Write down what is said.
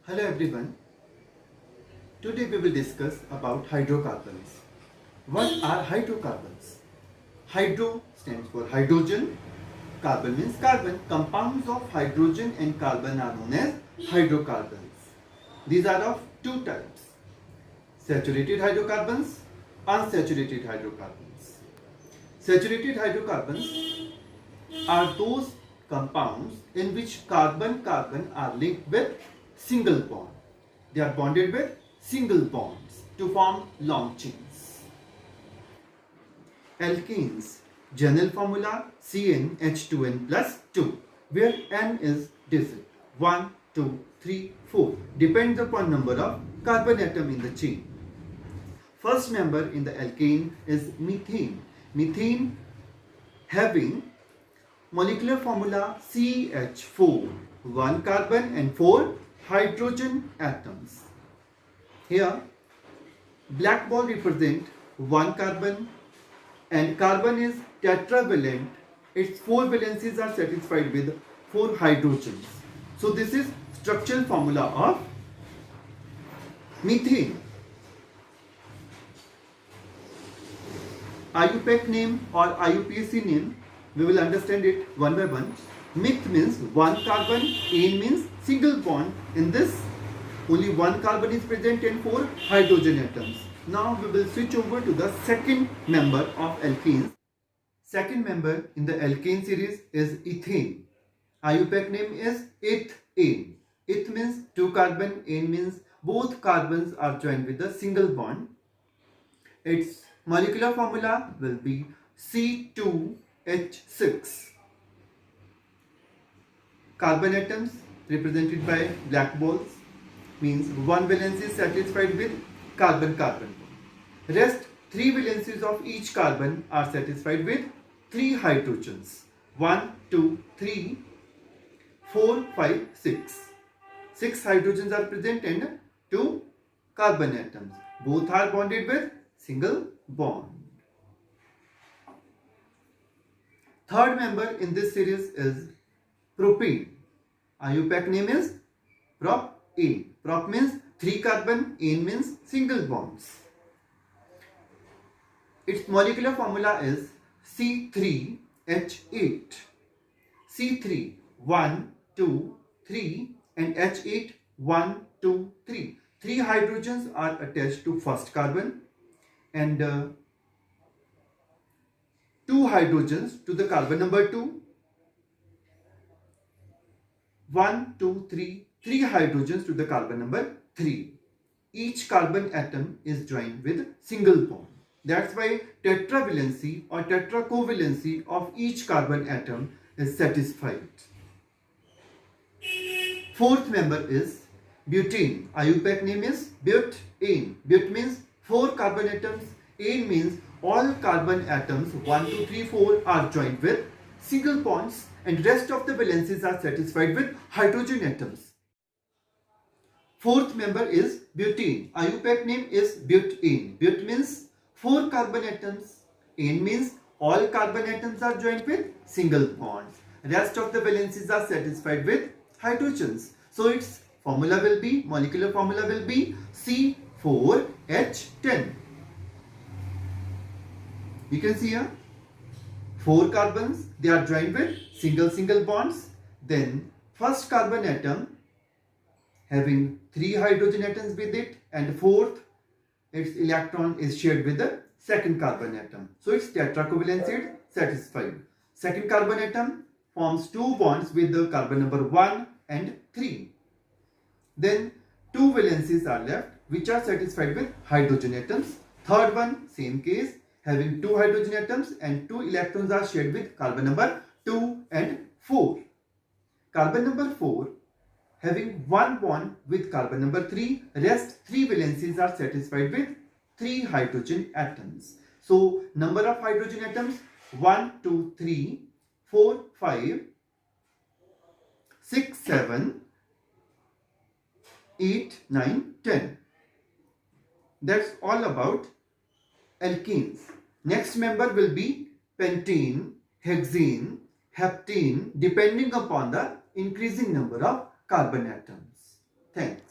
Hello everyone. Today we will discuss about hydrocarbons. What are hydrocarbons? Hydro stands for hydrogen. Carbon means carbon. Compounds of hydrogen and carbon are known as hydrocarbons. These are of two types: saturated hydrocarbons, unsaturated hydrocarbons. Saturated hydrocarbons are those compounds in which carbon-carbon are linked with single bond. They are bonded with single bonds to form long chains. Alkenes, general formula CnH2n plus 2, where N is digit 1, 2, 3, 4, depends upon number of carbon atom in the chain. First member in the alkane is methane. Methane having molecular formula CH4, 1 carbon and 4 hydrogen atoms. Here, black ball represent 1 carbon and carbon is tetravalent. Its 4 valencies are satisfied with 4 hydrogens. So this is structural formula of methane. IUPAC name or IUPAC name, we will understand it one by one. Meth means 1 carbon, ane means single bond. In this, only 1 carbon is present and 4 hydrogen atoms. Now we will switch over to the second member of alkenes. Second member in the alkane series is ethane. IUPAC name is ethane. Eth means 2 carbon, ane means both carbons are joined with a single bond. Its molecular formula will be C2H6. Carbon atoms represented by black balls means 1 valence is satisfied with carbon-carbon. Rest 3 valencies of each carbon are satisfied with 3 hydrogens. 1, 2, 3, 4, 5, 6. 6 hydrogens are present and 2 carbon atoms. Both are bonded with single bond. Third member in this series is propane. IUPAC name is propane. Prop means 3 carbon, ane means single bonds. Its molecular formula is C3H8. C3, 1, 2, 3 and H8, 1, 2, 3. 3 hydrogens are attached to first carbon and 2 hydrogens to the carbon number 2. 1, 2, 3, 3 hydrogens to the carbon number 3. Each carbon atom is joined with single bond. That's why tetravalency or tetracovalency of each carbon atom is satisfied. Fourth member is butane. IUPAC name is butane. But means 4 carbon atoms. Ane means all carbon atoms 1, 2, 3, 4 are joined with single bonds and rest of the valencies are satisfied with hydrogen atoms. Fourth member is butane. IUPAC name is butane. But means 4 carbon atoms. Ane means all carbon atoms are joined with single bonds. Rest of the valencies are satisfied with hydrogens. So its formula will be, molecular formula will be C4H10. You can see here 4 carbons, they are joined with single bonds. Then first carbon atom having 3 hydrogen atoms with it and fourth its electron is shared with the second carbon atom. So its tetracovalence is satisfied. Second carbon atom forms 2 bonds with the carbon number 1 and 3. Then 2 valencies are left which are satisfied with hydrogen atoms. Third one, same case, having 2 hydrogen atoms and 2 electrons are shared with carbon number 2 and 4. Carbon number 4 having 1 bond with carbon number 3, rest 3 valencies are satisfied with 3 hydrogen atoms. So number of hydrogen atoms 1, 2, 3, 4, 5, 6, 7, 8, 9, 10. That's all about alkenes. Next member will be pentane, hexane, heptane depending upon the increasing number of carbon atoms. Thanks.